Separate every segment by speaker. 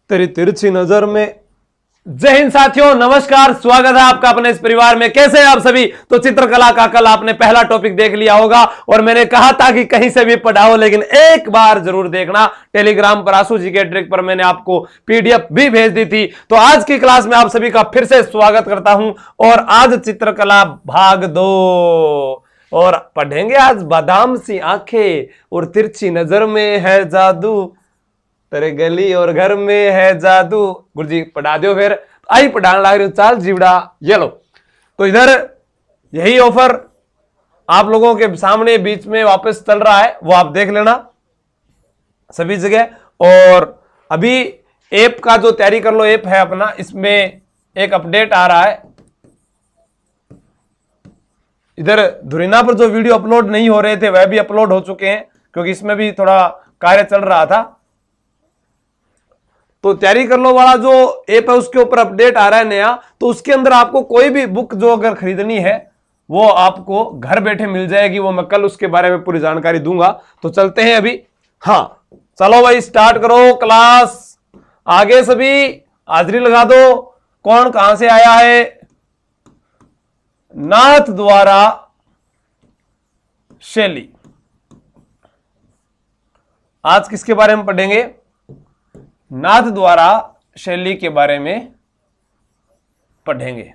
Speaker 1: तेरी तिरछी नजर में। जय हिंद साथियों, नमस्कार, स्वागत है आपका अपने इस परिवार में। कैसे हैं आप सभी? तो चित्रकला का कल आपने पहला टॉपिक देख लिया होगा और मैंने कहा था कि कहीं से भी पढ़ाओ लेकिन एक बार जरूर देखना। टेलीग्राम पर आशु जी के ट्रिक पर मैंने आपको पीडीएफ भी भेज दी थी। तो आज की क्लास में आप सभी का फिर से स्वागत करता हूं और आज चित्रकला भाग 2 और पढ़ेंगे आज बादाम सी आंखें और तिरछी नजर में है जादू, तेरे गली और घर में है जादू। गुरुजी पढ़ा दो फिर। आई पढ़ाने लग रही हूं, चाल जीवड़ा ये लो। तो इधर यही ऑफर आप लोगों के सामने बीच में वापस चल रहा है, वो आप देख लेना सभी जगह। और अभी ऐप का जो तैयारी कर लो ऐप है अपना, इसमें एक अपडेट आ रहा है। इधर धुरीना पर जो वीडियो अपलोड नहीं हो रहे थे वह भी अपलोड हो चुके हैं, क्योंकि इसमें भी थोड़ा कार्य चल रहा था। तो तैयारी कर लो वाला जो ऐप है उसके ऊपर अपडेट आ रहा है नया। तो उसके अंदर आपको कोई भी बुक जो अगर खरीदनी है वो आपको घर बैठे मिल जाएगी। वो मैं कल उसके बारे में पूरी जानकारी दूंगा। तो चलते हैं अभी। हाँ चलो भाई, स्टार्ट करो क्लास। आगे सभी हाजिरी लगा दो। कौन कहां से आया है? नाथ द्वारा शैली। आज किसके बारे में पढ़ेंगे? नाथ द्वारा शैली के बारे में पढ़ेंगे।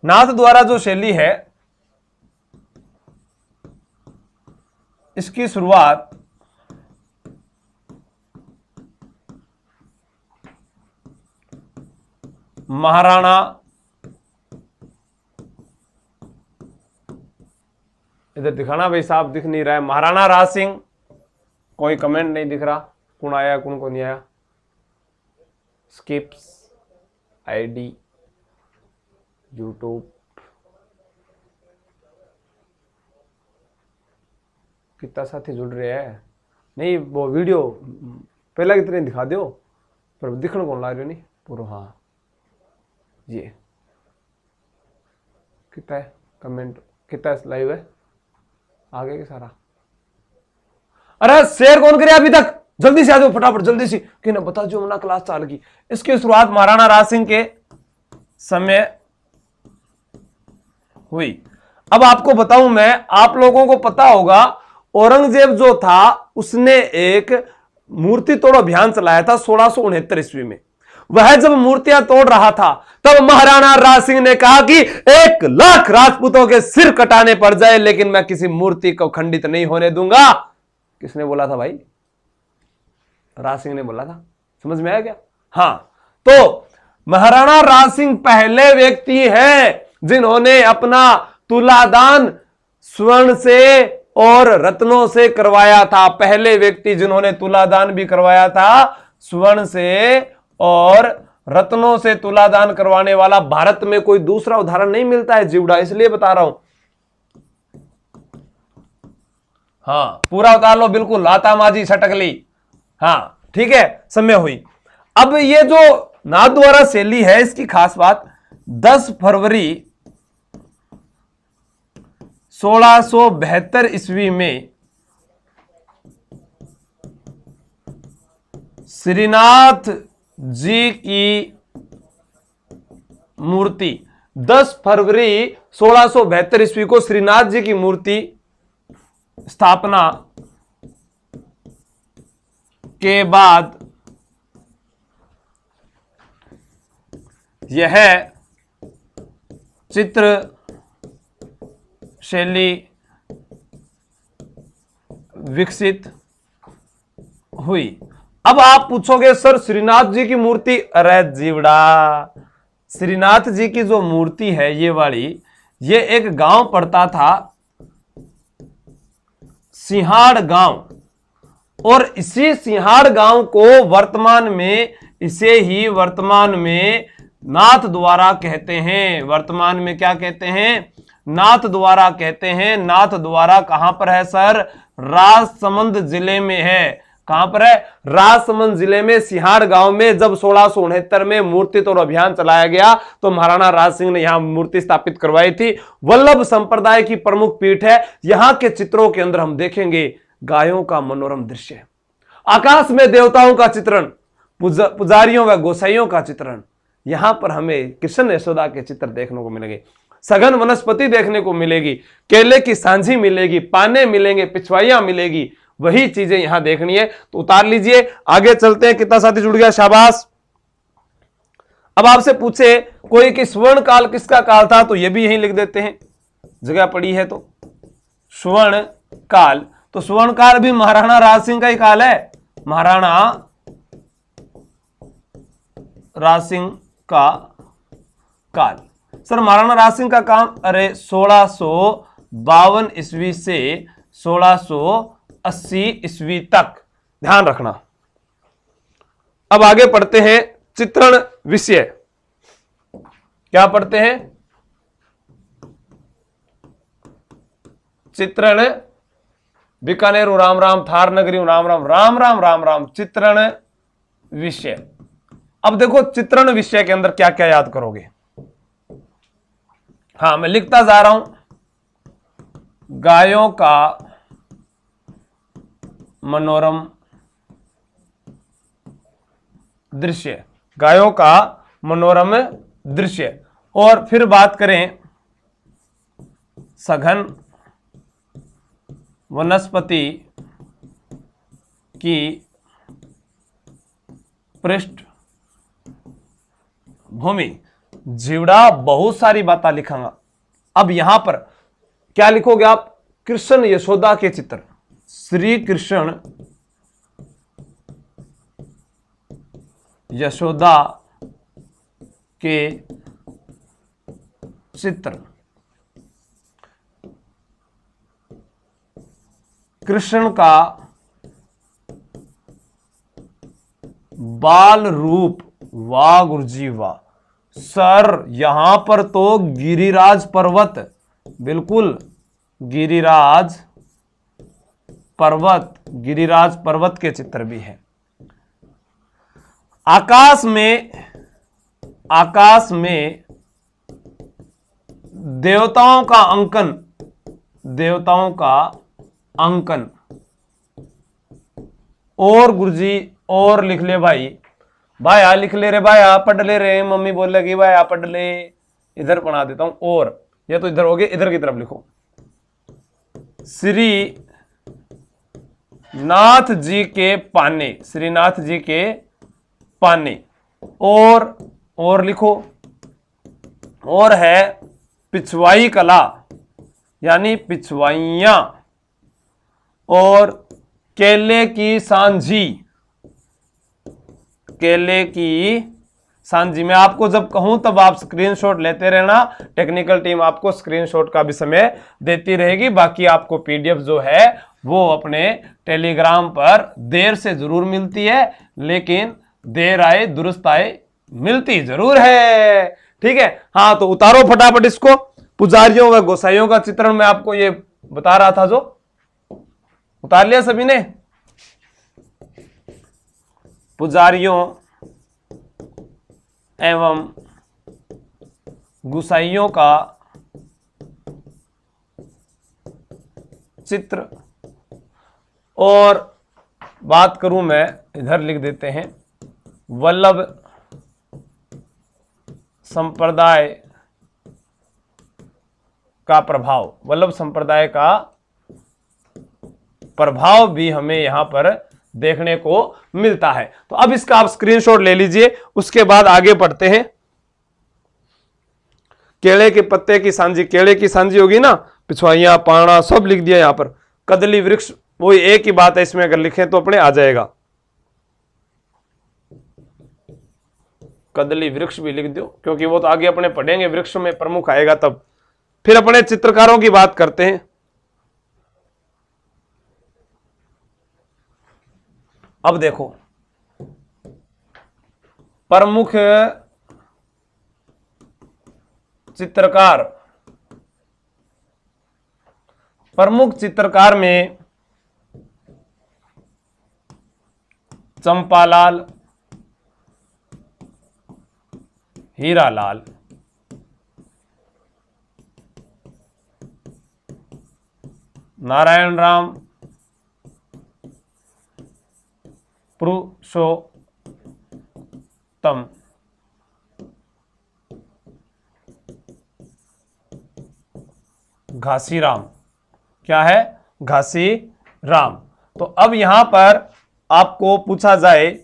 Speaker 1: नाथ द्वारा जो शैली है इसकी शुरुआत महाराणा, इधर दिखाना भाई साहब, दिख नहीं रहा है। महाराणा राज सिंह। कोई कमेंट नहीं दिख रहा, कौन आया कौन को नहीं आया। स्किप्स आईडी यूट्यूब, कितना साथी जुड़ रहे हैं। नहीं वो वीडियो पहला की तरह दिखा दो, पर दिखने कौन ला रहे हो नहीं पूरा। हाँ ये कितना है कमेंट, कितना लाइव है आगे के सारा। अरे शेयर कौन करे अभी तक? जल्दी से आ जाओ फटाफट, जल्दी से कि ना बता जो मना क्लास चाल की। इसकी शुरुआत महाराणा राज सिंह के समय हुई। अब आपको बताऊं मैं, आप लोगों को पता होगा औरंगजेब जो था उसने एक मूर्ति तोड़ अभियान चलाया था 1669 ईस्वी में। वह जब मूर्तियां तोड़ रहा था तब महाराणा राज सिंह ने कहा कि 1 लाख राजपूतों के सिर कटाने पड़ जाए लेकिन मैं किसी मूर्ति को खंडित नहीं होने दूंगा। किसने बोला था भाई? राज सिंह ने बोला था। समझ में आया क्या? हाँ, तो महाराणा राज सिंह पहले व्यक्ति हैं जिन्होंने अपना तुलादान स्वर्ण से और रत्नों से करवाया था। पहले व्यक्ति जिन्होंने तुलादान भी करवाया था, स्वर्ण से और रत्नों से तुलादान करवाने वाला भारत में कोई दूसरा उदाहरण नहीं मिलता है जीवड़ा, इसलिए बता रहा हूं। हाँ पूरा उतार लो बिल्कुल, लाता माजी छटकली। हाँ ठीक है, समय हुई। अब ये जो नाथ द्वारा शैली है इसकी खास बात 10 फरवरी 1672 ईस्वी में श्रीनाथ जी की मूर्ति, 10 फरवरी 1672 ईस्वी को श्रीनाथ जी की मूर्ति स्थापना के बाद यह चित्र शैली विकसित हुई। अब आप पूछोगे सर श्रीनाथ जी की मूर्ति, अरे जीवड़ा, श्रीनाथ जी की जो मूर्ति है ये वाली, ये एक गांव पड़ता था सिंहाड़ गांव, और इसी सिंहाड़ गांव को वर्तमान में, इसे ही वर्तमान में नाथ द्वारा कहते हैं। वर्तमान में क्या कहते हैं? नाथ द्वारा कहते हैं। नाथ द्वारा कहां पर है सर? राजसमंद जिले में है। कहां पर है? राजसमंद जिले में सिंहाड़ गांव में। जब 1669 में मूर्ति तोड़ अभियान चलाया गया तो महाराणा राज सिंह ने यहां मूर्ति स्थापित करवाई थी। वल्लभ संप्रदाय की प्रमुख पीठ है। यहां के चित्रों के अंदर हम देखेंगे गायों का मनोरम दृश्य, आकाश में देवताओं का चित्रण, पुजारियों व गोसाइयों का चित्रण। यहां पर हमें कृष्ण यशोदा के चित्र देखने को मिलेंगे, सघन वनस्पति देखने को मिलेगी, केले की सांझी मिलेगी, पाने मिलेंगे, पिछवाइयां मिलेगी, वही चीजें यहां देखनी है। तो उतार लीजिए, आगे चलते हैं। कितना साथी जुड़ गया, शाबाश। अब आपसे पूछे कोई कि स्वर्ण काल किसका काल था, तो ये भी यहीं लिख देते हैं, जगह पड़ी है तो। स्वर्ण काल, तो स्वर्ण काल भी महाराणा राज सिंह का ही काल है, महाराणा राज सिंह का काल। सर महाराणा राज सिंह का काम, अरे 1652 ईस्वी से 1680 ईस्वी तक, ध्यान रखना। अब आगे पढ़ते हैं चित्रण विषय। क्या पढ़ते हैं, चित्रण, बीकानेर राम राम, थार नगरी राम राम, राम राम राम राम, चित्रण विषय। अब देखो चित्रण विषय के अंदर क्या क्या याद करोगे। हाँ मैं लिखता जा रहा हूं, गायों का मनोरम दृश्य, गायों का मनोरम दृश्य। और फिर बात करें सघन वनस्पति की पृष्ठ भूमि, जीवड़ा बहुत सारी बातें लिखांगा। अब यहां पर क्या लिखोगे आप, कृष्ण यशोदा के चित्र, श्री कृष्ण यशोदा के चित्र, कृष्ण का बाल रूप, वाह गुरुजी वाह। सर यहां पर तो गिरिराज पर्वत, बिल्कुल गिरिराज पर्वत, गिरिराज पर्वत के चित्र भी है। आकाश में देवताओं का अंकन, देवताओं का अंकन। और गुरुजी और लिख ले भाई, भाया लिख ले रे, भाया पढ़ ले रे, मम्मी बोल लगी भाया पढ़ ले। इधर बना देता हूं, और ये तो इधर हो गए, इधर की तरफ लिखो, श्री नाथ जी के पाने, श्रीनाथ जी के पाने। और लिखो, और है पिछवाई कला, यानी पिछवाइयां। और केले की सांझी, केले की सांझी। मैं आपको जब कहूं तब आप स्क्रीनशॉट लेते रहना, टेक्निकल टीम आपको स्क्रीनशॉट का भी समय देती रहेगी। बाकी आपको पीडीएफ जो है वो अपने टेलीग्राम पर देर से जरूर मिलती है, लेकिन देर आए दुरुस्त आए, मिलती जरूर है। ठीक है, हाँ तो उतारो फटाफट इसको। पुजारियों व गोसाइयों का चित्रण मैं आपको ये बता रहा था, जो उतार लिया सभी ने। पुजारियों एवं गोसाइयों का चित्र। और बात करूं मैं, इधर लिख देते हैं, वल्लभ संप्रदाय का प्रभाव, वल्लभ संप्रदाय का प्रभाव भी हमें यहां पर देखने को मिलता है। तो अब इसका आप स्क्रीनशॉट ले लीजिए, उसके बाद आगे बढ़ते हैं। केले के पत्ते की सांझी, केले की सांझी होगी ना, पिछवाइयां पाना सब लिख दिया यहां पर। कदली वृक्ष, वो एक ही बात है, इसमें अगर लिखें तो अपने आ जाएगा। कदली वृक्ष भी लिख दो, क्योंकि वो तो आगे अपने पढ़ेंगे, वृक्ष में प्रमुख आएगा तब। फिर अपने चित्रकारों की बात करते हैं। अब देखो, प्रमुख चित्रकार, प्रमुख चित्रकार में चंपालाल, हीरालाल, नारायण राम, पुरुषोत्तम, पुरुषोत्तम घासीराम। क्या है? घासीराम। तो अब यहां पर आपको पूछा जाए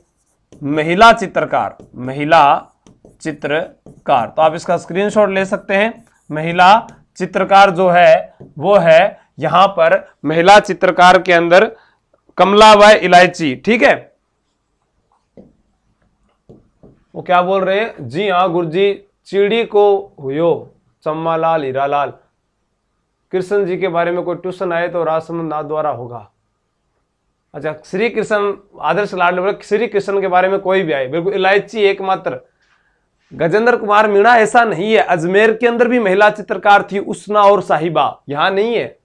Speaker 1: महिला चित्रकार, महिला चित्रकार, तो आप इसका स्क्रीनशॉट ले सकते हैं। महिला चित्रकार जो है वो है यहां पर महिला चित्रकार के अंदर कमला व इलायची। ठीक है, वो क्या बोल रहे हैं? जी हाँ गुरुजी, चिड़ी को हुयो चम्मालाल हीरालाल। कृष्ण जी के बारे में कोई ट्यूशन आए तो राजसमंद नाथ द्वारा होगा। अच्छा, श्री कृष्ण आदर्श लाडले बोले श्री कृष्ण के बारे में कोई भी आए, बिल्कुल इलायची एकमात्र। गजेंद्र कुमार मीणा ऐसा नहीं है, अजमेर के अंदर भी महिला चित्रकार थी, उसना और साहिबा, यहां नहीं है।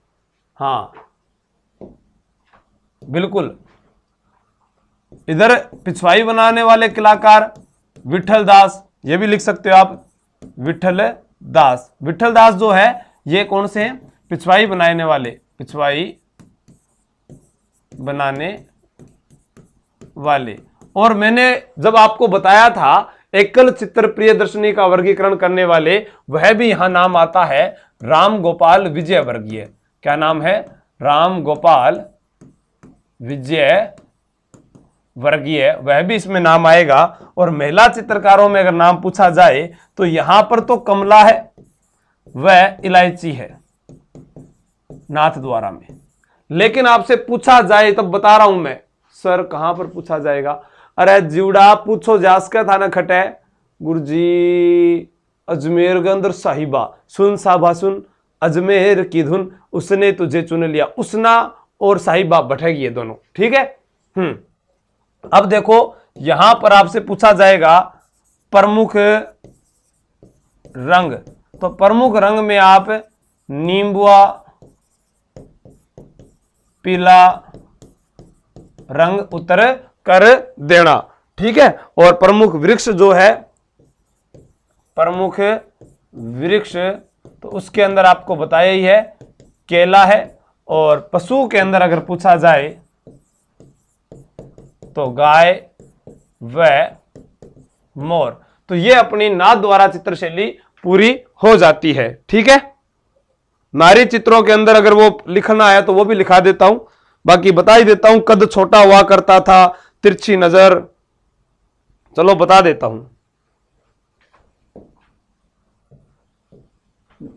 Speaker 1: हाँ बिल्कुल, इधर पिछवाई बनाने वाले कलाकार विठल दास, ये भी लिख सकते हो आप, विठल दास। विठल दास जो है ये कौन से हैं? पिछवाई बनाने वाले, पिछवाई बनाने वाले। और मैंने जब आपको बताया था एकल चित्र प्रियदर्शनी का वर्गीकरण करने वाले, वह भी यहां नाम आता है राम गोपाल विजय वर्गीय। क्या नाम है? राम गोपाल विजय वर्गीय, वह भी इसमें नाम आएगा। और महिला चित्रकारों में अगर नाम पूछा जाए तो यहां पर तो कमला है, वह इलायची है नाथ द्वारा में। लेकिन आपसे पूछा जाए तब बता रहा हूं मैं, सर कहां पर पूछा जाएगा? अरे जीवड़ा पूछो जासका था ना खटे गुरुजी, अजमेर के अंदर साहिबा, सुन साबा सुन, अजमेर की धुन, उसने तुझे चुन लिया। उसना और साहिबा बैठेगी ये दोनों। ठीक है। अब देखो यहां पर आपसे पूछा जाएगा प्रमुख रंग, तो प्रमुख रंग में आप नींबुआ पीला रंग उत्तर कर देना। ठीक है। और प्रमुख वृक्ष जो है, प्रमुख वृक्ष, तो उसके अंदर आपको बताया ही है केला है। और पशु के अंदर अगर पूछा जाए तो गाय व मोर। तो ये अपनी नाथ द्वारा चित्रशैली पूरी हो जाती है। ठीक है। नारी चित्रों के अंदर अगर वो लिखना है तो वो भी लिखा देता हूं, बाकी बता ही देता हूं। कद छोटा हुआ करता था, तिरछी नजर, चलो बता देता हूं।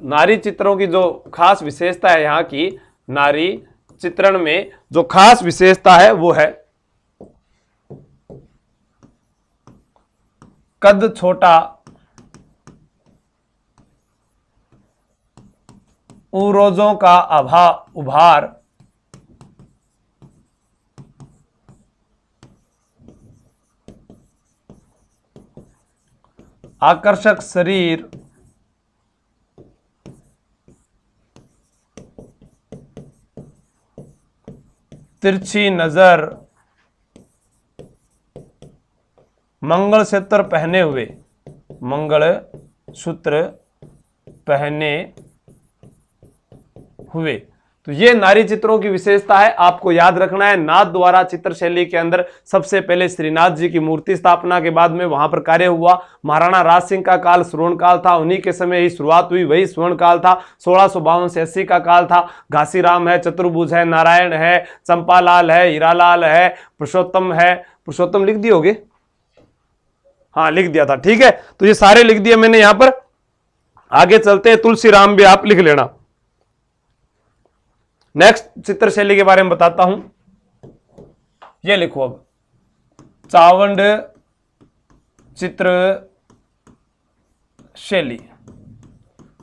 Speaker 1: नारी चित्रों की जो खास विशेषता है, यहां की नारी चित्रण में जो खास विशेषता है वो है कद छोटा, उरोजों का उभार, आकर्षक शरीर, तिरछी नजर, मंगल सूत्र पहने हुए, मंगल सूत्र पहने हुए। तो ये नारी चित्रों की विशेषता है, आपको याद रखना है। नाथ द्वारा चित्रशैली के अंदर सबसे पहले श्रीनाथ जी की मूर्ति स्थापना के बाद में वहां पर कार्य हुआ। महाराणा राज सिंह का काल स्वर्ण काल था, उन्हीं के समय ही शुरुआत हुई, वही स्वर्ण काल था। 1652 से 80 का काल था। घासीराम है, चतुर्भुज है, नारायण है, चंपालाल है, हीरालाल है, पुरुषोत्तम है। पुरुषोत्तम लिख दिए होगे? हाँ लिख दिया था। ठीक है। तो ये सारे लिख दिए मैंने यहां पर। आगे चलते हैं, तुलसीराम भी आप लिख लेना। नेक्स्ट चित्रशैली के बारे में बताता हूं, ये लिखो अब, चावंड चित्र शैली।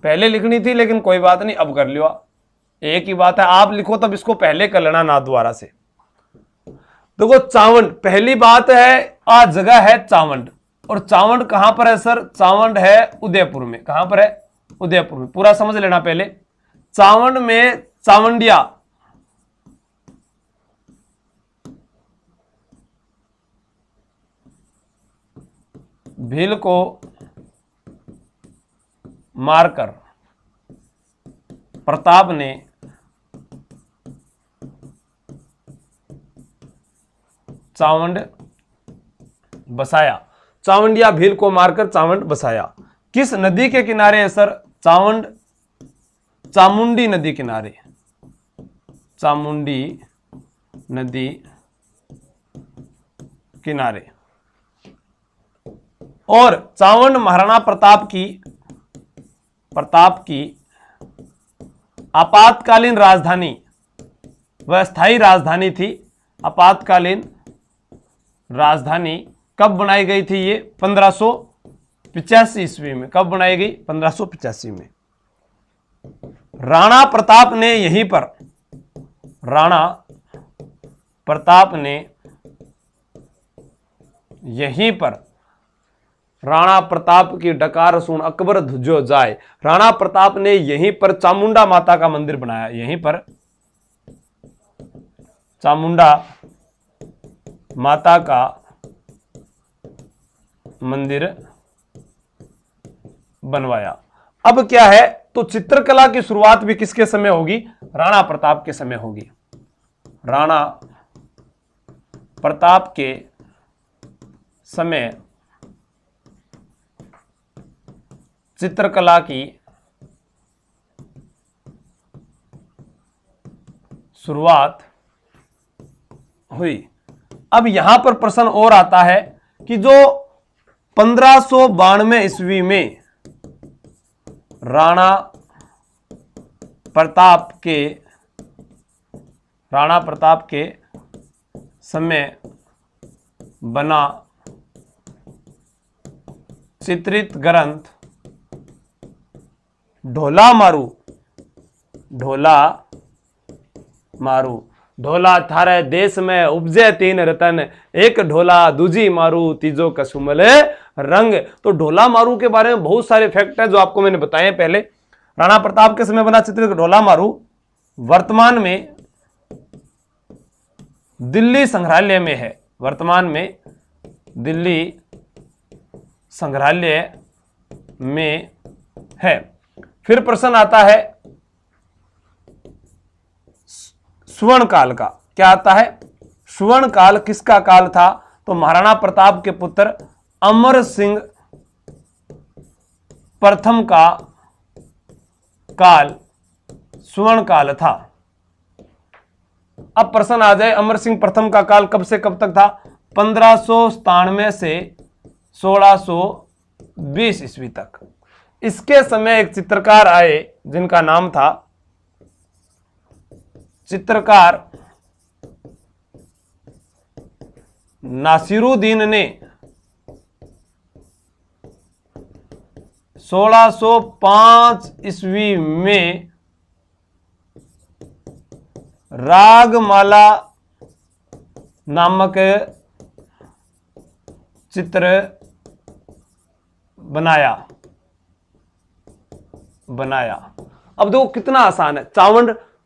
Speaker 1: पहले लिखनी थी लेकिन कोई बात नहीं, अब कर लियो। एक ही बात है, आप लिखो तब इसको पहले कर लेना नाथ द्वारा से। देखो चावंड, पहली बात है आज जगह है चावंड। और चावंड कहां पर है सर? चावंड है उदयपुर में। कहां पर है? उदयपुर में। पूरा समझ लेना पहले। चावंड में चावंडिया, भील को मारकर प्रताप ने चावंड बसाया। चावंडिया भील को मारकर चावंड बसाया। किस नदी के किनारे है सर? चामुंडी नदी किनारे, चामुंडी नदी किनारे। और चावंड महाराणा प्रताप की आपातकालीन राजधानी, वह स्थायी राजधानी थी। आपातकालीन राजधानी कब बनाई गई थी? ये 1585 ईस्वी में। कब बनाई गई? 1585 में। राणा प्रताप ने यहीं पर, राणा प्रताप ने यहीं पर, राणा प्रताप की डकार सुन अकबर धुजो जाए, राणा प्रताप ने यहीं पर चामुंडा माता का मंदिर बनाया। यहीं पर चामुंडा माता का मंदिर बनवाया। अब क्या है, तो चित्रकला की शुरुआत भी किसके समय होगी? राणा प्रताप के समय होगी। राणा प्रताप के समय चित्रकला की शुरुआत हुई। अब यहां पर प्रश्न और आता है कि जो 1592 ईस्वी में राणा प्रताप के समय बना चित्रित ग्रंथ ढोला मारू, ढोला थारे देश में उपजे 3 रतन, एक ढोला दूजी मारू, तीजो कसुमल रंग। तो ढोला मारू के बारे में बहुत सारे फैक्ट है जो आपको मैंने बताए पहले। राणा प्रताप के समय बना चित्रित ढोला मारू वर्तमान में दिल्ली संग्रहालय में है। वर्तमान में दिल्ली संग्रहालय में है। फिर प्रश्न आता है स्वर्ण काल का। क्या आता है? स्वर्ण काल किसका काल था? तो महाराणा प्रताप के पुत्र अमर सिंह प्रथम का काल स्वर्ण काल था। अब प्रश्न आ जाए, अमर सिंह प्रथम का काल कब से कब तक था? 1597 से 1620 ईस्वी तक। इसके समय एक चित्रकार आए जिनका नाम था चित्रकार नासिरुद्दीन ने 1605 ईस्वी में रागमाला नामक चित्र बनाया। अब देखो कितना आसान है।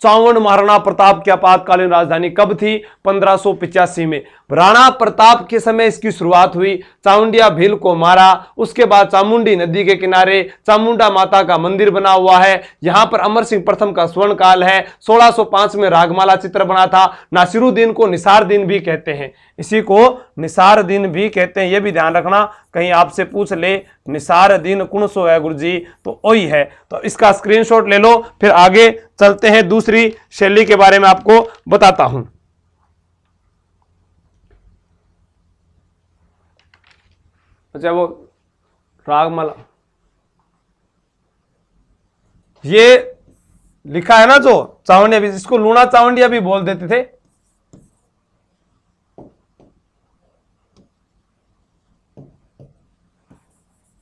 Speaker 1: चावंड महाराणा प्रताप की आपातकालीन राजधानी कब थी? 1585 में। राणा प्रताप के समय इसकी शुरुआत हुई। चामुंडिया भील को मारा, उसके बाद चामुंडी नदी के किनारे चामुंडा माता का मंदिर बना हुआ है। यहां पर अमर सिंह प्रथम का स्वर्ण काल है। 1605 में रागमाला चित्र बना था। नासिरुद्दीन को निसारुद्दीन भी कहते हैं, इसी को निसारुद्दीन भी कहते हैं। यह भी ध्यान रखना, कहीं आपसे पूछ ले निसारुद्दीन कौन सो है गुरुजी, तो वही है। तो इसका स्क्रीनशॉट ले लो। फिर आगे चलते हैं, दूसरी शैली के बारे में आपको बताता हूं। अच्छा, वो रागमाला ये लिखा है ना जो चावंडिया भी, इसको लूणा चावंडिया भी बोल देते थे।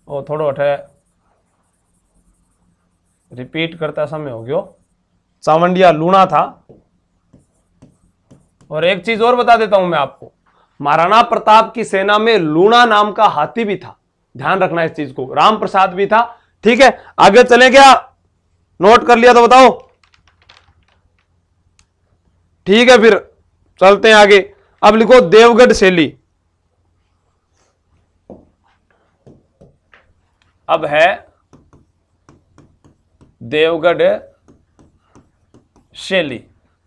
Speaker 1: ओ थोड़ो अठे रिपीट करता समय हो गयो, चावंडिया लूणा था। और एक चीज और बता देता हूं मैं आपको, महाराणा प्रताप की सेना में लूणा नाम का हाथी भी था। ध्यान रखना इस चीज को। राम प्रसाद भी था। ठीक है, आगे चले क्या? नोट कर लिया तो बताओ। ठीक है, फिर चलते हैं आगे। अब लिखो देवगढ़ शैली। अब है देवगढ़ शैली।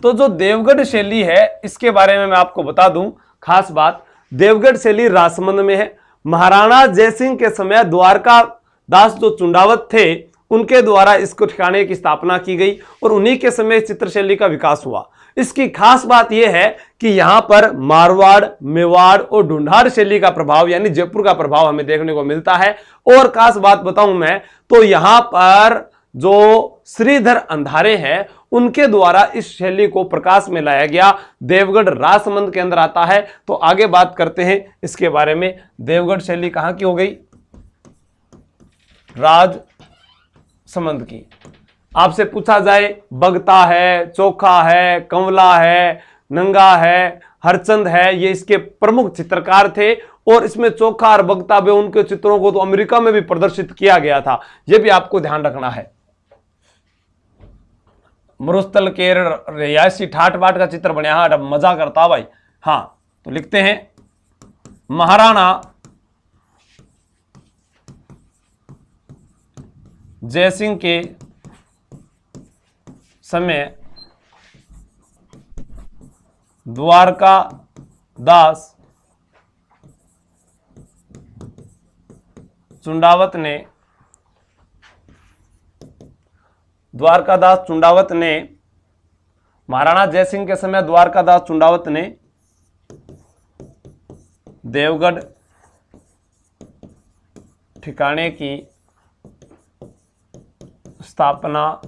Speaker 1: तो जो देवगढ़ शैली है इसके बारे में मैं आपको बता दूं खास बात। देवगढ़ शैली राजसमंद में है। महाराणा जयसिंह के समय द्वारका दास जो चुंडावत थे उनके द्वारा इसको ठिकाने की स्थापना की गई और उन्हीं के समय चित्रशैली का विकास हुआ। इसकी खास बात यह है कि यहां पर मारवाड़, मेवाड़ और ढूंढाड़ शैली का प्रभाव यानी जयपुर का प्रभाव हमें देखने को मिलता है। और खास बात बताऊं मैं तो यहां पर जो श्रीधर अंधारे हैं उनके द्वारा इस शैली को प्रकाश में लाया गया। देवगढ़ राजसमंद के अंदर आता है। तो आगे बात करते हैं इसके बारे में। देवगढ़ शैली कहां की हो गई? राजसमंद की। आपसे पूछा जाए बगता है, चोखा है, कंवला है, नंगा है, हरचंद है, ये इसके प्रमुख चित्रकार थे। और इसमें चोखा और बगता भी उनके चित्रों को तो अमेरिका में भी प्रदर्शित किया गया था, यह भी आपको ध्यान रखना है। मरुस्थल के रियासी ठाट बाट का चित्र बने। हाँ मजा करता भाई। हाँ तो लिखते हैं महाराणा जयसिंह के समय द्वारका दास चुंडावत ने महाराणा जयसिंह के समय द्वारकादास चुंडावत ने देवगढ़ ठिकाने की स्थापना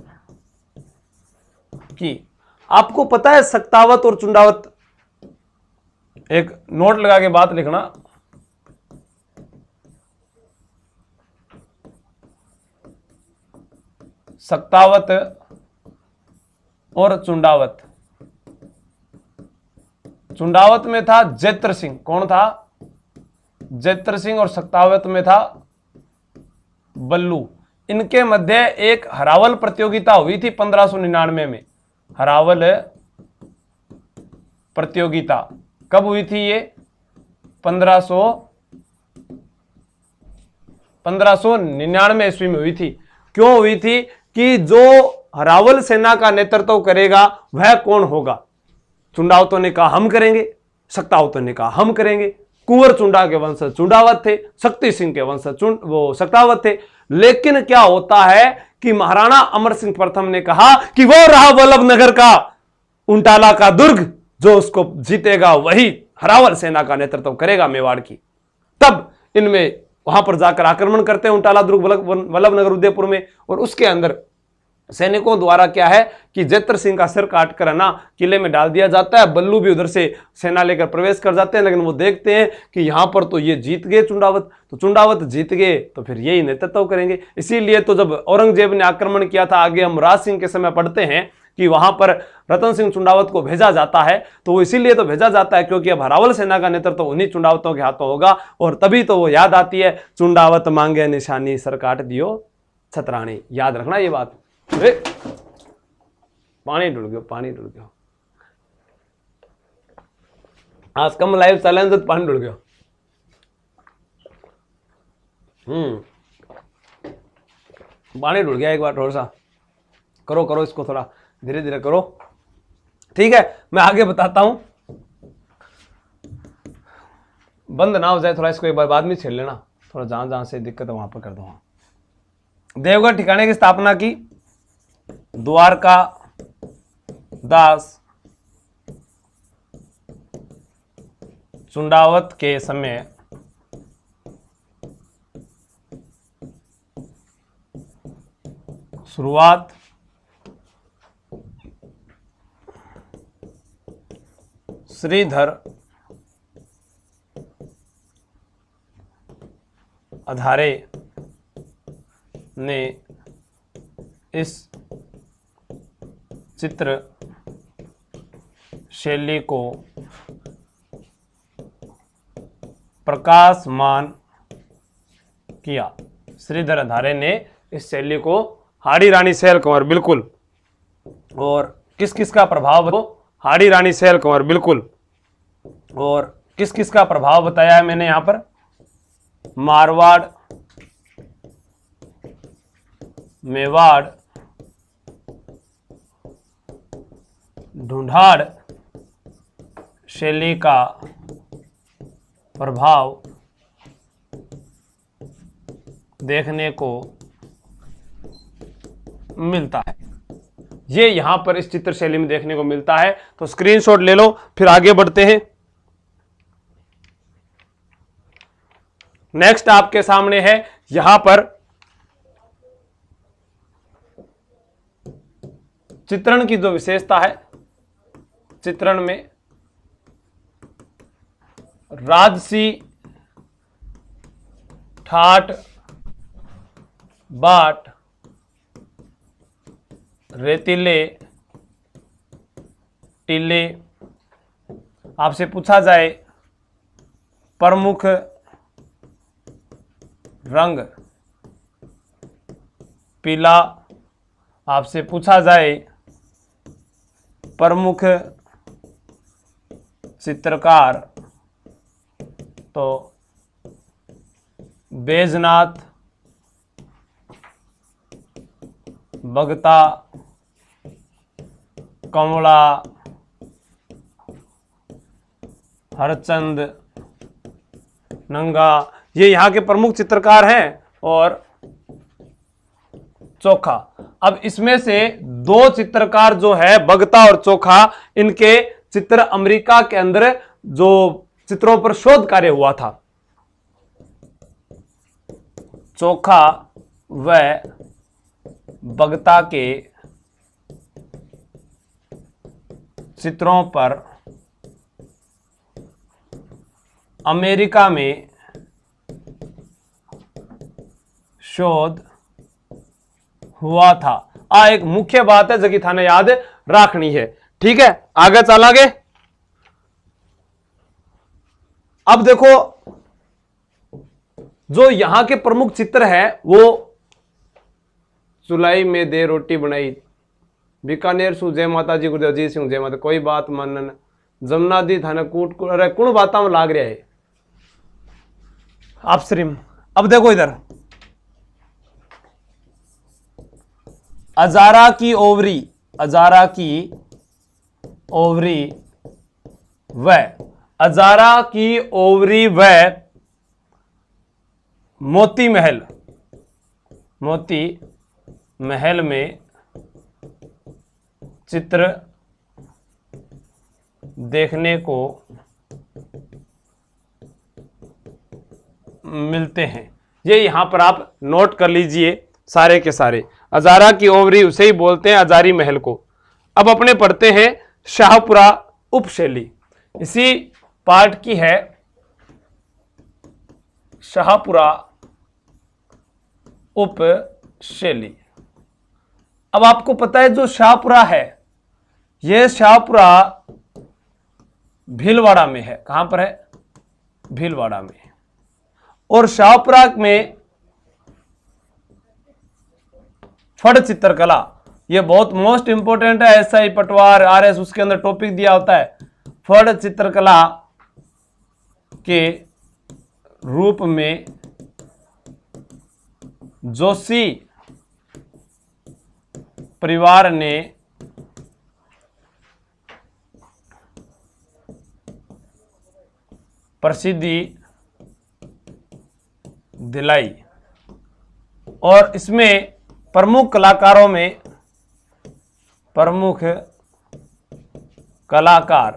Speaker 1: की। आपको पता है सक्तावत और चुंडावत, एक नोट लगा के बात लिखना, सक्तावत और चुंडावत। चुंडावत में था जैत्र सिंह। कौन था? जैत्र सिंह। और सक्तावत में था बल्लू। इनके मध्य एक हरावल प्रतियोगिता हुई थी 1599 में। हरावल प्रतियोगिता कब हुई थी? ये 1599 ईस्वी में हुई थी। क्यों हुई थी? कि जो हरावल सेना का नेतृत्व करेगा वह कौन होगा? चुंडावतों ने कहा हम करेंगे, सक्तावतों ने कहा हम करेंगे। कुंवर चुंडा के वंशज चुंडावत थे, शक्ति सिंह के वंशज वो सक्तावत थे। लेकिन क्या होता है कि महाराणा अमर सिंह प्रथम ने कहा कि वो रहा वल्लभ नगर का उंटाला का दुर्ग, जो उसको जीतेगा वही हरावल सेना का नेतृत्व करेगा मेवाड़ की। तब इनमें वहां पर जाकर आक्रमण करते हैं उंटाला दुर्ग वल्लभ नगर उदयपुर में। और उसके अंदर सैनिकों द्वारा क्या है कि जैत्र सिंह का सिर काटकर है ना किले में डाल दिया जाता है। बल्लू भी उधर से सेना लेकर प्रवेश कर जाते हैं। लेकिन वो देखते हैं कि यहां पर तो ये जीत गए चुंडावत, तो चुंडावत जीत गए तो फिर यही नेतृत्व करेंगे। इसीलिए तो जब औरंगजेब ने आक्रमण किया था, आगे हम राज सिंह के समय पढ़ते हैं कि वहां पर रतन सिंह चुंडावत को भेजा जाता है। तो वो इसीलिए तो भेजा जाता है क्योंकि अब हरावल सेना का नेतृत्व उन्हीं चुंडावतों के हाथों होगा। और तभी तो वो याद आती है, चुंडावत मांगे निशानी सर काट दियो छतरानी। याद रखना ये बात। पानी डुल गयो, पानी डुल गयो। आज कम लाइव चैलेंज पानी डुल गयो। पानी डुल गया एक बार। थोड़ा सा करो इसको, थोड़ा धीरे धीरे करो, ठीक है। मैं आगे बताता हूं, बंद ना हो जाए थोड़ा। इसको एक बार बाद में छेड़ लेना, थोड़ा जहां से दिक्कत है वहां पर कर दो। देवगढ़ ठिकाने की स्थापना की द्वारका दास चुंडावत के समय शुरुआत श्रीधर अंधारे ने इस चित्र शैली को प्रकाशमान किया। श्रीधर अंधारे ने इस शैली को, हाड़ी रानी सैल कंवर, बिल्कुल। और किस किस का प्रभाव? हाड़ी रानी सैल कंवर, बिल्कुल। और किस किस का प्रभाव बताया है मैंने यहां पर? मारवाड़, मेवाड़, ढूंढाड़ शैली का प्रभाव देखने को मिलता है। ये यहां पर इस चित्र शैली में देखने को मिलता है। तो स्क्रीनशॉट ले लो, फिर आगे बढ़ते हैं। नेक्स्ट आपके सामने है यहां पर चित्रण की जो विशेषता है, चित्रण में राजसी, ठाट, बाट, रेतीले, टीले। आपसे पूछा जाए प्रमुख रंग पीला, आपसे पूछा जाए प्रमुख चित्रकार तो बैजनाथ, बगता, कमला, हरचंद, नंगा, ये यहाँ के प्रमुख चित्रकार हैं। और चोखा। अब इसमें से दो चित्रकार जो है बगता और चोखा, इनके चित्र अमेरिका के अंदर जो चित्रों पर शोध कार्य हुआ था। चोखा व बगता के चित्रों पर अमेरिका में शोध हुआ था। एक मुख्य बात है जो कि थाने याद रखनी है। ठीक है, आगे चलांगे। अब देखो जो यहां के प्रमुख चित्र है वो चुलाई में दे रोटी बनाई, बीकानेर सु जय माता जी गुरुदेव जी सिंह जय माता, कोई बात मानन, जमुना दी थाने कूट कूट, अरे कौन बाता में लाग रहा है आप श्रीम। अब देखो इधर अजारा की ओवरी, अजारा की ओवरी व अजारा की ओवरी व मोती महल, मोती महल में चित्र देखने को मिलते हैं। ये यहां पर आप नोट कर लीजिए सारे के सारे। अजारा की ओवरी उसे ही बोलते हैं, अजारी महल को। अब अपने पढ़ते हैं शाहपुरा उपशैली, इसी पार्ट की है शाहपुरा उपशैली। अब आपको पता है जो शाहपुरा है यह शाहपुरा भीलवाड़ा में है। कहां पर है? भीलवाड़ा में। और शाहपुरा में फड़ चित्रकला, यह बहुत मोस्ट इंपोर्टेंट है। एसआई पटवार आरएस उसके अंदर टॉपिक दिया होता है। फड़ चित्रकला के रूप में जोशी परिवार ने प्रसिद्धि दिलाई। और इसमें प्रमुख कलाकारों में प्रमुख कलाकार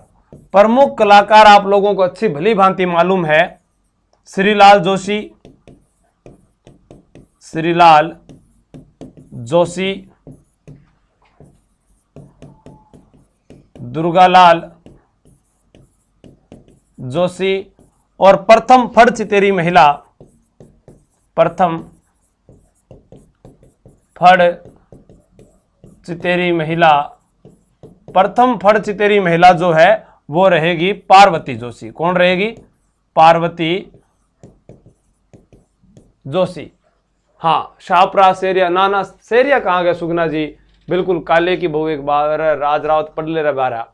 Speaker 1: आप लोगों को अच्छी भली भांति मालूम है। श्रीलाल जोशी, श्रीलाल जोशी, दुर्गालाल जोशी और प्रथम फड़ चितेरी महिला, प्रथम फड़ चितेरी महिला, प्रथम फड़ चितेरी महिला जो है वो रहेगी पार्वती जोशी। कौन रहेगी? पार्वती जोशी। हाँ, शाहपुरा सेरिया, ना सेरिया कहाँ गया सुगना जी, बिल्कुल काले की बहू एक बार राज रावत पढ़ ले रहा बारा।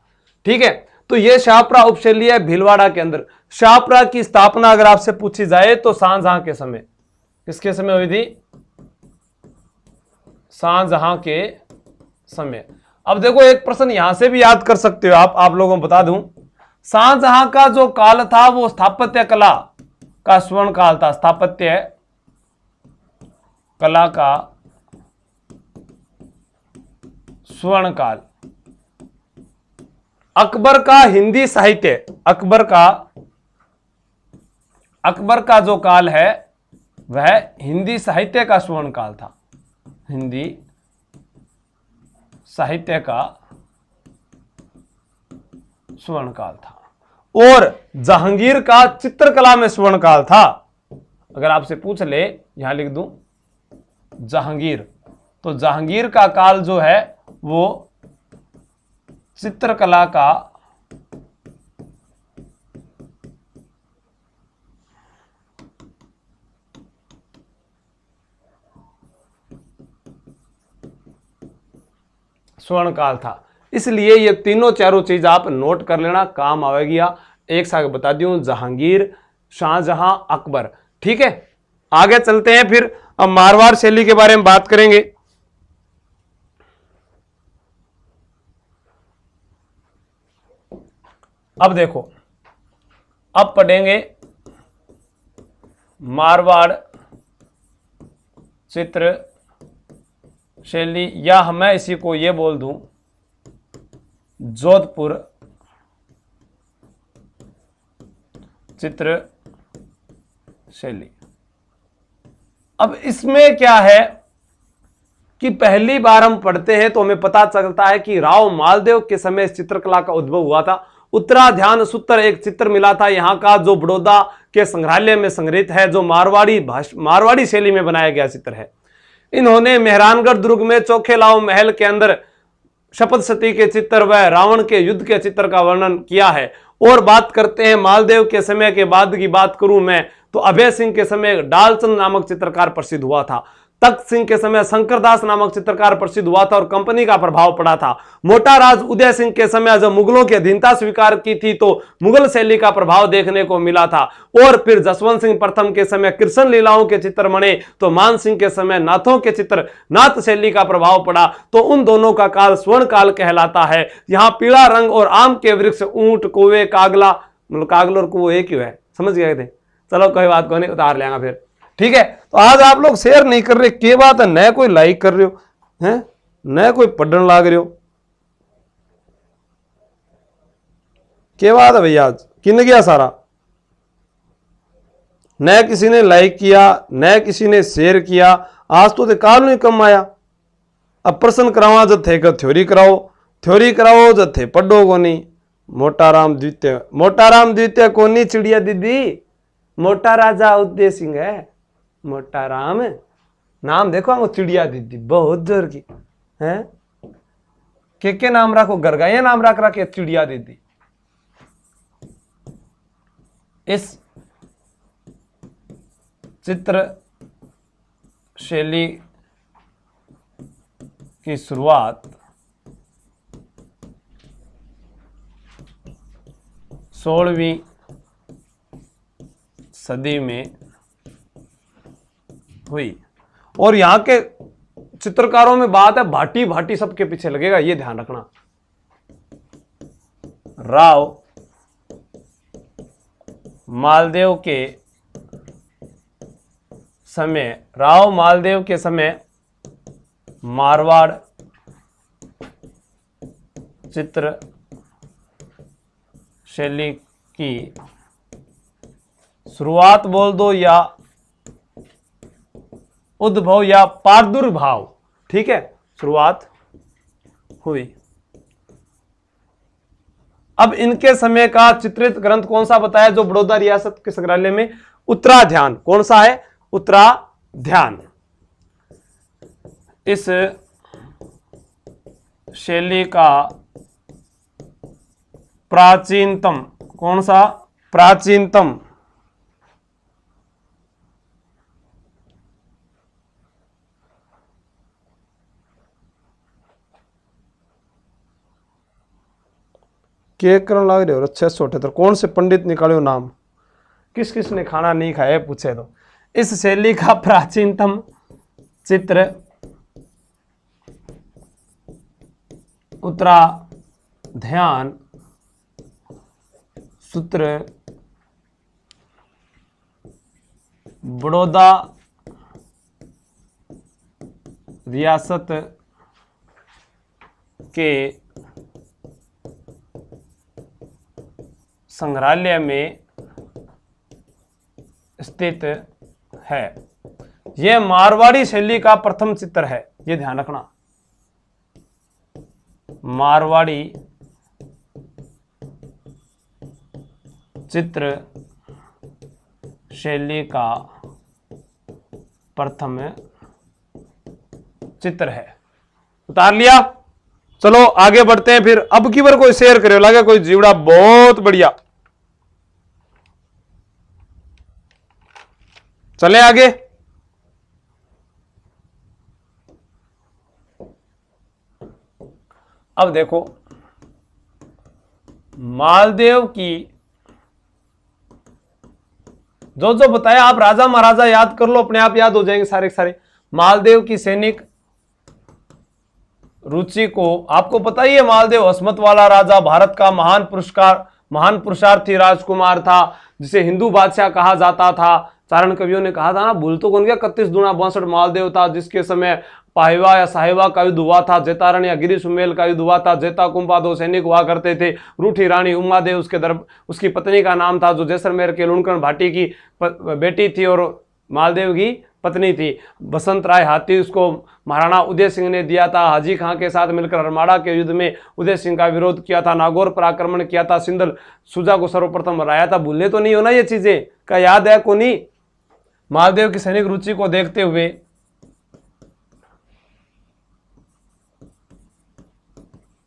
Speaker 1: ठीक है, तो ये शाहपुरा उपशैली है भीलवाड़ा के अंदर। शाहपुरा की स्थापना अगर आपसे पूछी जाए तो शाहजहां के समय, किसके समय हुई थी? शाहजहां के समय। अब देखो एक प्रश्न यहां से भी याद कर सकते हो आप लोगों को बता दूं, शाहजहां का जो काल था वो स्थापत्य कला का स्वर्ण काल था। स्थापत्य कला का स्वर्ण काल। अकबर का हिंदी साहित्य, अकबर का जो काल है वह हिंदी साहित्य का स्वर्ण काल था, हिंदी साहित्य का स्वर्ण काल था। और जहांगीर का चित्रकला में स्वर्ण काल था। अगर आपसे पूछ ले, यहां लिख दूं जहांगीर, तो जहांगीर का काल जो है वो चित्रकला का स्वर्ण काल था। इसलिए ये तीनों चारों चीज आप नोट कर लेना, काम आएगी। एक साथ बता दूं, जहांगीर, शाहजहां, अकबर। ठीक है, आगे चलते हैं। फिर अब मारवाड़ शैली के बारे में बात करेंगे। अब देखो, अब पढ़ेंगे मारवाड़ चित्र शैली, या मैं इसी को ये बोल दूं जोधपुर चित्र शैली। अब इसमें क्या है कि पहली बार हम पढ़ते हैं तो हमें पता चलता है कि राव मालदेव के समय इस चित्रकला का उद्भव हुआ था। उत्तराध्यान सूत्र एक चित्र मिला था यहाँ का, जो बड़ौदा के संग्रहालय में संग्रहित है, जो मारवाड़ी शैली में बनाया गया चित्र है। इन्होंने मेहरानगढ़ दुर्ग में चौखेलाओ महल के अंदर शपथ सती के चित्र व रावण के युद्ध के चित्र का वर्णन किया है। और बात करते हैं मालदेव के समय के बाद की बात करूं मैं, तो अभय सिंह के समय डालचंद नामक चित्रकार प्रसिद्ध हुआ था। तख्त सिंह के समय शंकरदास नामक चित्रकार प्रसिद्ध हुआ था और कंपनी का प्रभाव पड़ा था। मोटा राज उदय सिंह के समय जब मुगलों की अधीनता स्वीकार की थी तो मुगल शैली का प्रभाव देखने को मिला था। और फिर जसवंत सिंह प्रथम के समय कृष्ण लीलाओं के चित्र बने, तो मान सिंह के समय नाथों के चित्र, नाथ शैली का प्रभाव पड़ा। तो उन दोनों का काल स्वर्ण काल कहलाता है। यहाँ पीला रंग और आम के वृक्ष, ऊंट, कौवे, कागला, मतलब कागल और कुओं एक ही है, समझ गए थे। चलो कोई बात को नहीं, उतार लेंगे फिर। ठीक है, तो आज आप लोग शेयर नहीं कर रहे, क्या बात है? न कोई लाइक कर रहे हो हैं, न कोई पढ़ने लाग रहे हो, क्या बात है भैया? आज किन गया सारा? न किसी ने लाइक किया, न किसी ने शेयर किया। आज तो काल नहीं कम आया। अब प्रश्न करावा जथे का थ्योरी कराओ जथे पढ़ो को नहीं। मोटाराम द्वितीय कोनी चिड़िया दीदी, मोटा राजा उदय सिंह है। मोटा राम नाम देखो, वो चिड़िया दीदी बहुत जोर की है। के नाम रखो, गरगाया नाम रख रखे चिड़िया दीदी। इस चित्र शैली की शुरुआत 16वीं सदी में हुई। और यहां के चित्रकारों में बात है, भाटी सबके पीछे लगेगा, ये ध्यान रखना। राव मालदेव के समय मारवाड़ चित्र शैली की शुरुआत बोल दो या उद्भव या प्रादुर्भाव, ठीक है, शुरुआत हुई। अब इनके समय का चित्रित ग्रंथ कौन सा बताया जो बड़ौदा रियासत के संग्रहालय में? उत्तराध्यान। कौन सा है? उत्तराध्यान। इस शैली का प्राचीनतम, कौन सा? प्राचीनतम के करने लग रहे हो? 678। कौन से पंडित निकाले नाम? किस किस ने खाना नहीं खाया पूछे तो। इस शैली का प्राचीनतम चित्र उत्तराध्यान सूत्र बड़ौदा रियासत के संग्रहालय में स्थित है। यह मारवाड़ी शैली का प्रथम चित्र है, यह ध्यान रखना। मारवाड़ी चित्र शैली का प्रथम चित्र है। उतार लिया। चलो आगे बढ़ते हैं। फिर अब की बार कोई शेयर करे लगे कोई जीवड़ा बहुत बढ़िया। चले आगे। अब देखो मालदेव की जो जो बताया आप राजा महाराजा याद कर लो, अपने आप याद हो जाएंगे सारे के सारे। मालदेव की सैनिक रुचि को आपको पता ही है, मालदेव हसमत वाला राजा, भारत का महान पुरुषार्थी राजकुमार था, जिसे हिंदू बादशाह कहा जाता था। चारण कवियों ने कहा था ना, भूल तो कौन गया, 31 दूना 62 मालदेव था, जिसके समय पाहिवा या साहिवा का युद्ध हुआ था, जेतारण या गिरी सुमेल का युद्ध हुआ था। जेता कुंभा 2 सैनिक हुआ करते थे। रूठी रानी उमादेव उसकी पत्नी का नाम था, जो जैसलमेर के लुणकरण भाटी की बेटी थी और मालदेव की पत्नी थी। बसंत राय हाथी उसको महाराणा उदय सिंह ने दिया था। हाजी खां के साथ मिलकर हरमाड़ा के युद्ध में उदय सिंह का विरोध किया था। नागौर पर आक्रमण किया था। सिंधल सुजा को सर्वप्रथम हराया था। भूलने तो नहीं हो ना ये चीजें, का याद है को नहीं। मालदेव की सैनिक रुचि को देखते हुए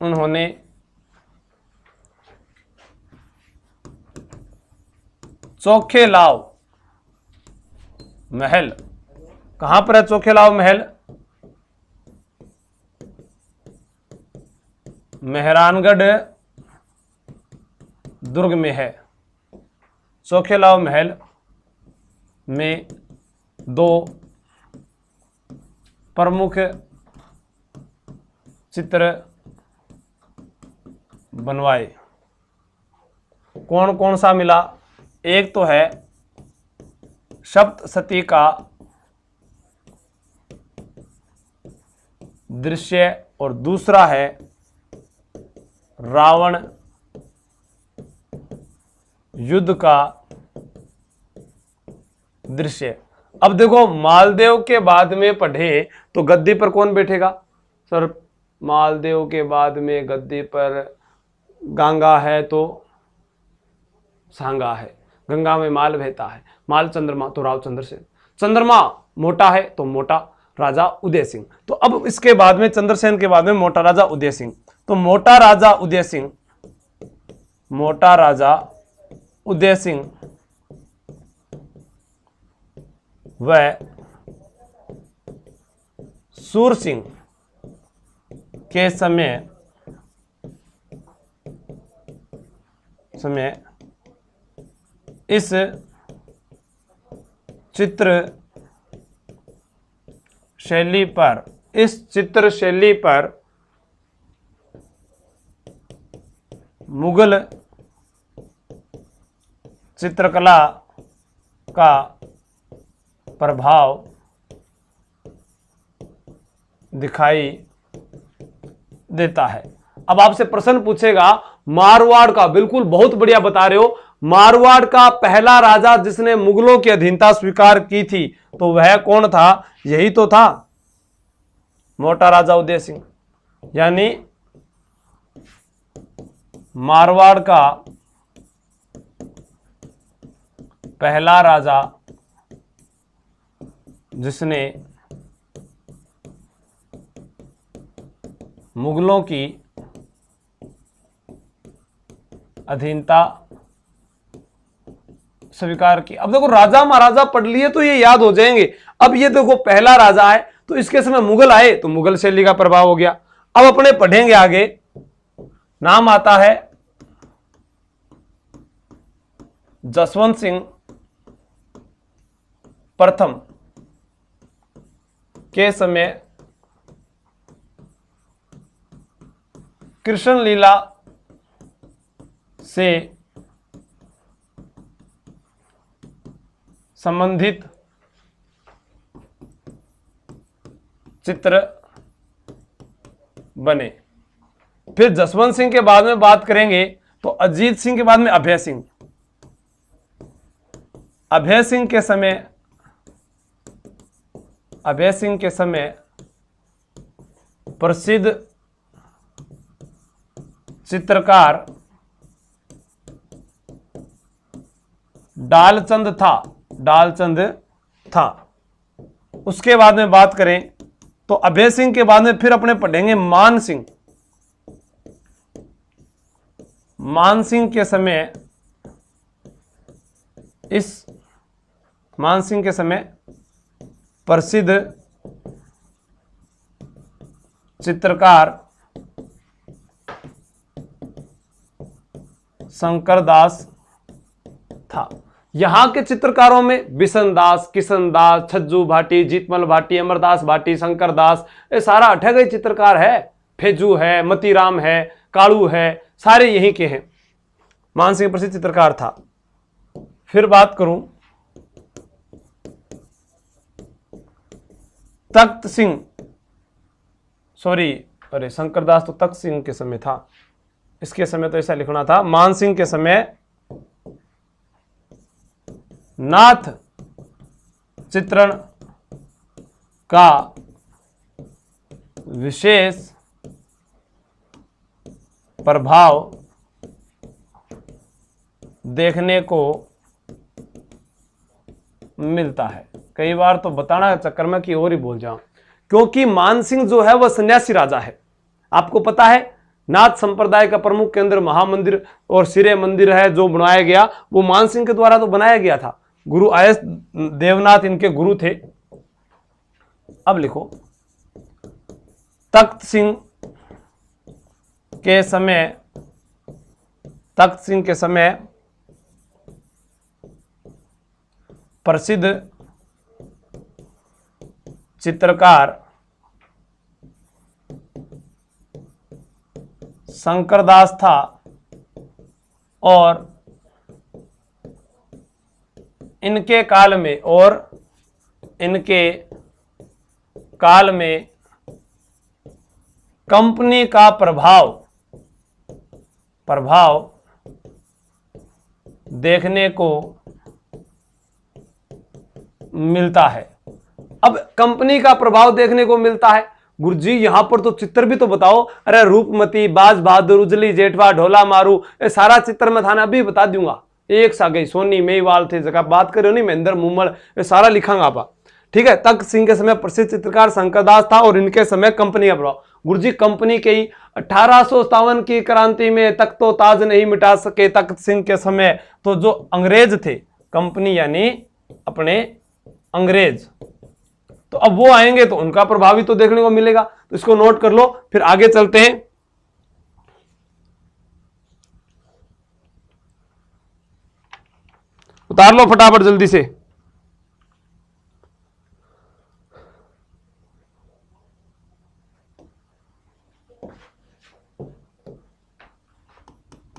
Speaker 1: उन्होंने चोखेलाव महल, कहां पर है चोखेलाव महल? मेहरानगढ़ दुर्ग में है। चोखेलाव महल में 2 प्रमुख चित्र बनवाए। कौन कौन सा मिला? एक तो है सप्तशती का दृश्य और दूसरा है रावण युद्ध का दृश्य। अब देखो मालदेव के बाद में पढ़े तो गद्दी पर कौन बैठेगा सर? मालदेव के बाद में गद्दी पर गंगा है तो सांगा है। गंगा में माल बहता है। माल चंद्रमा तो राव चंद्रसेन। चंद्रमा मोटा है तो मोटा राजा उदय सिंह। तो अब इसके बाद में चंद्रसेन के बाद में मोटा राजा उदय सिंह। तो मोटा राजा उदय सिंह, मोटा राजा उदय सिंह वह सूर सिंह के समय इस चित्र शैली पर मुगल चित्रकला का प्रभाव दिखाई देता है। अब आपसे प्रश्न पूछेगा मारवाड़ का, बिल्कुल बहुत बढ़िया बता रहे हो, मारवाड़ का पहला राजा जिसने मुगलों की अधीनता स्वीकार की थी तो वह कौन था? यही तो था मोटा राजा उदय सिंह। यानी मारवाड़ का पहला राजा जिसने मुगलों की अधीनता स्वीकार की। अब देखो राजा महाराजा पढ़ लिए तो ये याद हो जाएंगे। अब ये देखो पहला राजा है तो इसके समय मुगल आए तो मुगल शैली का प्रभाव हो गया। अब अपने पढ़ेंगे आगे, नाम आता है जसवंत सिंह प्रथम के समय कृष्ण लीला से संबंधित चित्र बने। फिर जसवंत सिंह के बाद में बात करेंगे तो अजीत सिंह के बाद में अभय सिंह। अभय सिंह के समय प्रसिद्ध चित्रकार डालचंद था। उसके बाद में बात करें तो अभय सिंह के बाद में फिर अपने पढ़ेंगे मान सिंह। मान सिंह के समय प्रसिद्ध चित्रकार शंकर दास था। यहां के चित्रकारों में बिशन दास, किशन दास, छज्जू भाटी, जीतमल भाटी, अमरदास भाटी, शंकर दास, ये सारा 28 चित्रकार है। फेजू है, मतीराम है, कालू है, सारे यहीं के हैं। मान सिंह प्रसिद्ध चित्रकार था। फिर बात करूं तख्त सिंह, शंकर दास तो तख्त सिंह के समय था, इसके समय तो ऐसा लिखना था। मान सिंह के समय नाथ चित्रण का विशेष प्रभाव देखने को मिलता है। कई बार तो बताना चक्कर में कि और ही बोल जाऊं, क्योंकि मान सिंह जो है वह सन्यासी राजा है। आपको पता है नाथ संप्रदाय का प्रमुख केंद्र महामंदिर और सिरे मंदिर है जो बनाया गया, वो मान सिंह के द्वारा तो बनाया गया था। गुरु आयस देवनाथ इनके गुरु थे। अब लिखो तख्त सिंह के समय प्रसिद्ध चित्रकार शंकर दास था और इनके काल में कंपनी का प्रभाव देखने को मिलता है। अब कंपनी का प्रभाव देखने को मिलता है, गुरुजी यहां पर तो चित्र भी तो बताओ। अरे रूपमती, बाज बहादुर, उजली, जेठवा, ढोला मारू, ये सारा चित्र मैं थाना अभी बता दूंगा। एक सा गई सोनी, मेवाल थे, जगह बात करो नहीं, महेंद्र मुमल, ये सारा लिखांगा आप। ठीक है। तख्त सिंह के समय प्रसिद्ध चित्रकार शंकर दास था और इनके समय कंपनी का प्रभाव। गुरुजी कंपनी के ही 1857 की क्रांति में तख्तो ताज नहीं मिटा सके तख्त सिंह के समय, तो जो अंग्रेज थे, कंपनी यानी अपने अंग्रेज, तो अब वो आएंगे तो उनका प्रभाव भी तो देखने को मिलेगा। तो इसको नोट कर लो, फिर आगे चलते हैं। उतार लो फटाफट जल्दी से।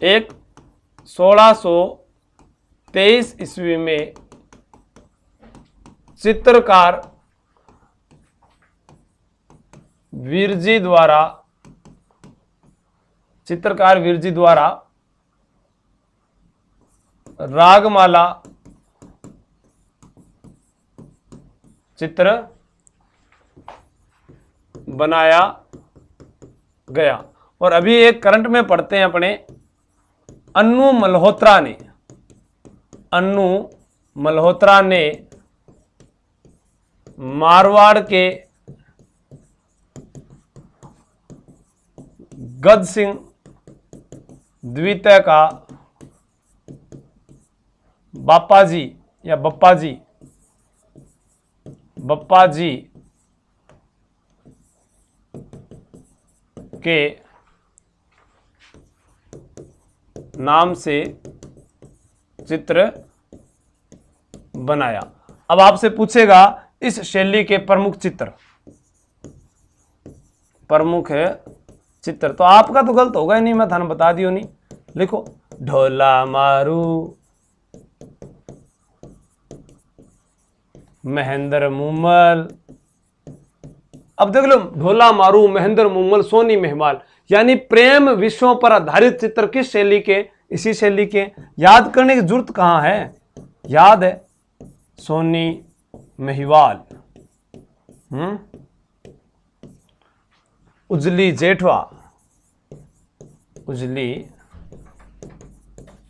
Speaker 1: एक 1623 ईस्वी में चित्रकार वीरजी द्वारा रागमाला चित्र बनाया गया। और अभी एक करंट में पढ़ते हैं अपने अन्नू मल्होत्रा ने मारवाड़ के गद सिंह द्वितीय का बप्पा जी के नाम से चित्र बनाया। अब आपसे पूछेगा इस शैली के प्रमुख चित्र, तो आपका तो गलत होगा ही नहीं, मैं थाने बता दियो नहीं। लिखो ढोला मारू, महेंद्र मुमल, अब देख लो, ढोला मारू, महेंद्र मुमल, सोनी मेहवाल, यानी प्रेम विषयों पर आधारित चित्र किस शैली के? इसी शैली के। याद करने की जरूरत कहां है, याद है, सोनी मेहवाल। उजली जेठवा, उजली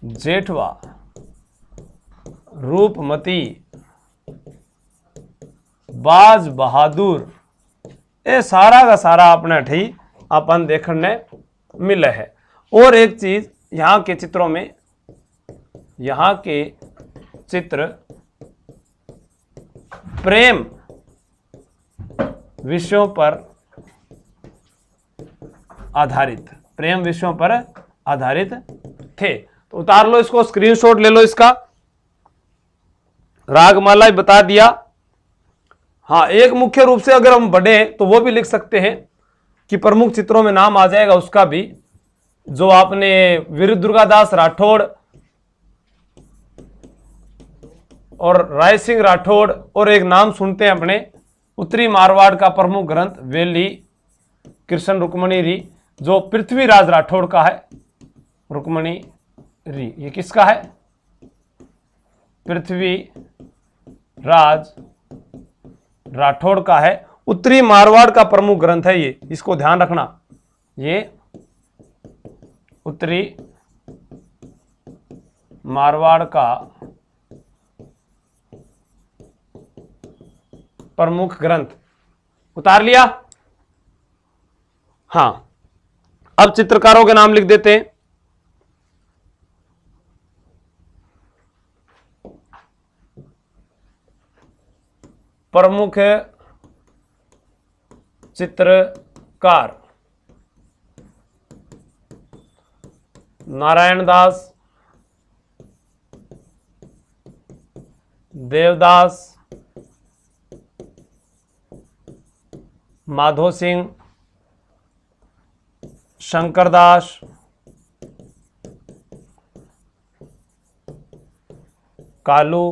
Speaker 1: जेठवा, रूपमती, बाज बहादुर, ये सारा का सारा अपने ठी अपन देखने मिले है। और एक चीज, यहाँ के चित्रों में, यहाँ के चित्र प्रेम विषयों पर आधारित, प्रेम विषयों पर आधारित थे। तो उतार लो इसको, स्क्रीनशॉट ले लो इसका। रागमाला बता दिया। हाँ, एक मुख्य रूप से अगर हम बढ़े तो वो भी लिख सकते हैं कि प्रमुख चित्रों में नाम आ जाएगा उसका भी, जो आपने वीर दुर्गादास राठौड़ और राय सिंह राठौड़, और एक नाम सुनते हैं अपने उत्तरी मारवाड़ का प्रमुख ग्रंथ वेली कृष्ण रुक्मणी री, जो पृथ्वीराज राठौड़ का है। रुक्मणी री ये किसका है? पृथ्वीराज राठौड़ का है। उत्तरी मारवाड़ का प्रमुख ग्रंथ है ये, इसको ध्यान रखना। ये उत्तरी मारवाड़ का प्रमुख ग्रंथ। उतार लिया? हां, अब चित्रकारों के नाम लिख देते हैं। प्रमुख चित्रकार नारायण दास, देवदास, माधो सिंह, शंकरदास, कालू,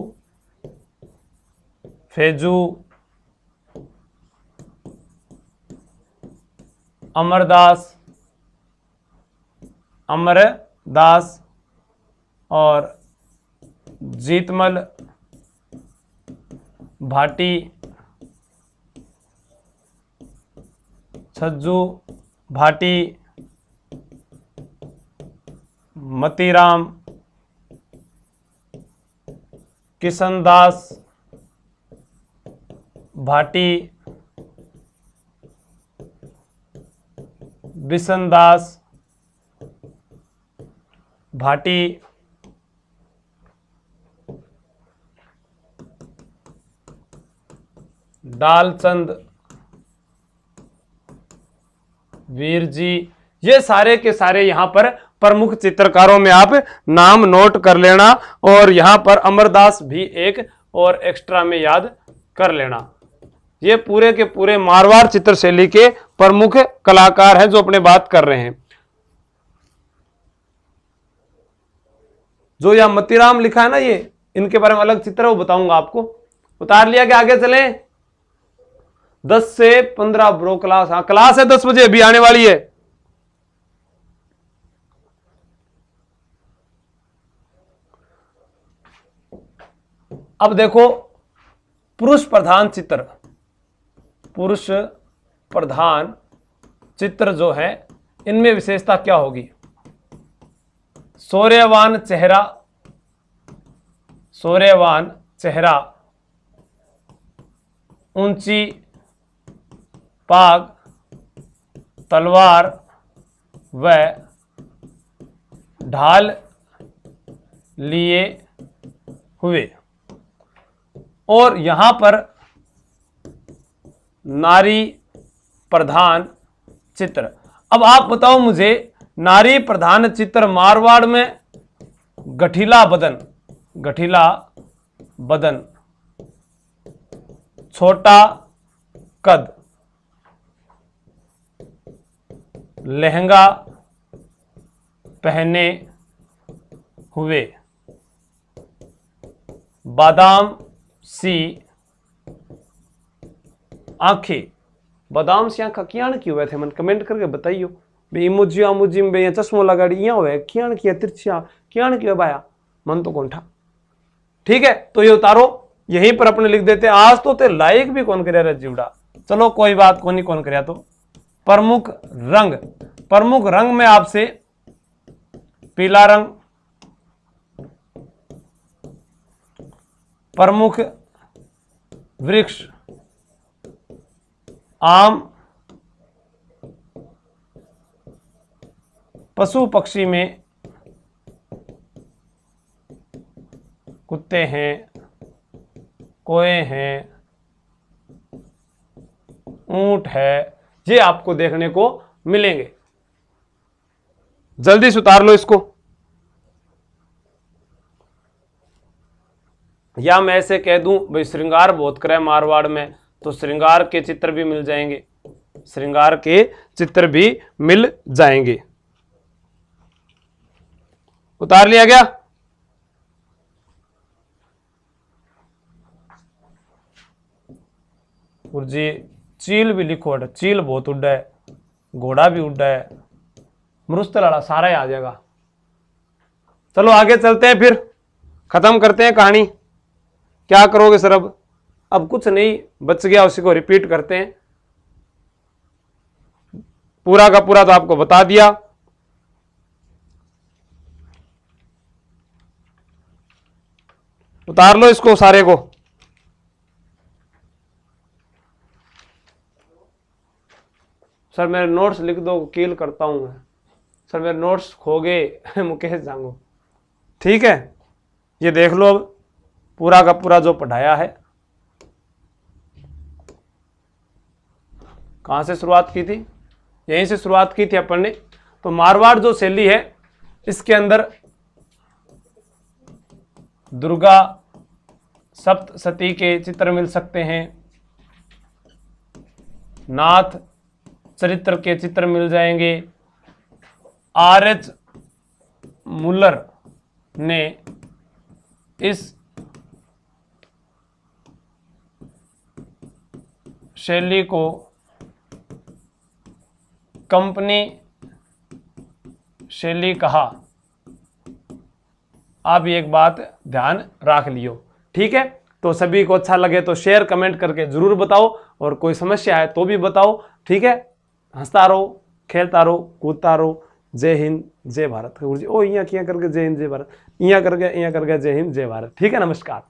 Speaker 1: फेजू, अमरदास, अमरदास और जीतमल भाटी, छज्जू भाटी, मतीराम, किशनदास भाटी, बिशनदास भाटी, डालचंद वीर जी, ये सारे के सारे यहां पर प्रमुख चित्रकारों में आप नाम नोट कर लेना। और यहां पर अमरदास भी एक और एक्स्ट्रा में याद कर लेना। ये पूरे के पूरे मारवाड़ चित्र शैली के प्रमुख कलाकार हैं जो अपने बात कर रहे हैं। जो यहां मतीराम लिखा है ना, ये इनके बारे में अलग चित्र है, वो बताऊंगा आपको। उतार लिया कि आगे चले? 10 से 15 ब्रो क्लास। हाँ, क्लास है 10 बजे अभी आने वाली है। अब देखो, पुरुष प्रधान चित्र, पुरुष प्रधान चित्र जो है, इनमें विशेषता क्या होगी? शौर्यवान चेहरा, शौर्यवान चेहरा, ऊंची पाग, तलवार व ढाल लिए हुए। और यहां पर नारी प्रधान चित्र। अब आप बताओ मुझे, नारी प्रधान चित्र मारवाड़ में गठीला बदन, गठीला बदन, छोटा कद, लहंगा पहने हुए, बादाम सी आंखें, बादाम से आंखा कियान की हुए थे मन कमेंट करके बताइयो भाई इमोजी अमोजी में ये चश्मो लगाड़ी यहाँ हुए कियान किया तिरछिया कियान किया बाया मन तो कौन था। ठीक है तो ये उतारो यहीं पर अपने लिख देते आज तो ते लाइक भी कौन करे जीवड़ा। चलो कोई बात कौन करे। तो प्रमुख रंग में आपसे पीला रंग, प्रमुख वृक्ष आम, पशु पक्षी में कुत्ते हैं, कोए हैं, ऊंट है, ये आपको देखने को मिलेंगे। जल्दी से उतार लो इसको। या मैं ऐसे कह दूं भाई श्रृंगार बहुत करे मारवाड़ में तो श्रृंगार के चित्र भी मिल जाएंगे, श्रृंगार के चित्र भी मिल जाएंगे। उतार लिया गया। और जी चील भी लिखो, चील बहुत उड्डा है, घोड़ा भी उड्डा है, मरुस्थल वाला सारा ही आ जाएगा। चलो आगे चलते हैं, फिर खत्म करते हैं कहानी। क्या करोगे सर? अब कुछ नहीं बच गया, उसी को रिपीट करते हैं। पूरा का पूरा तो आपको बता दिया। उतार लो इसको सारे को। सर मेरे नोट्स लिख दो, कील करता हूं मैं। सर मेरे नोट्स खो गए मुकेश जांगो। ठीक है ये देख लो अब पूरा का पूरा जो पढ़ाया है। कहां से शुरुआत की थी? यहीं से शुरुआत की थी अपन ने। तो मारवाड़ जो शैली है इसके अंदर दुर्गा सप्तशती के चित्र मिल सकते हैं, नाथ चरित्र के चित्र मिल जाएंगे। R.H. मुल्लर ने इस शैली को कंपनी शैली कहा। आप एक बात ध्यान रख लियो। ठीक है तो सभी को अच्छा लगे तो शेयर कमेंट करके जरूर बताओ, और कोई समस्या है तो भी बताओ। ठीक है हंसता रहो, खेलता रहो, कूदता रहो। जय हिंद जय भारत। ओ यहाँ किया करके जय हिंद जय भारत, यहाँ करके जय हिंद जय भारत। ठीक है नमस्कार।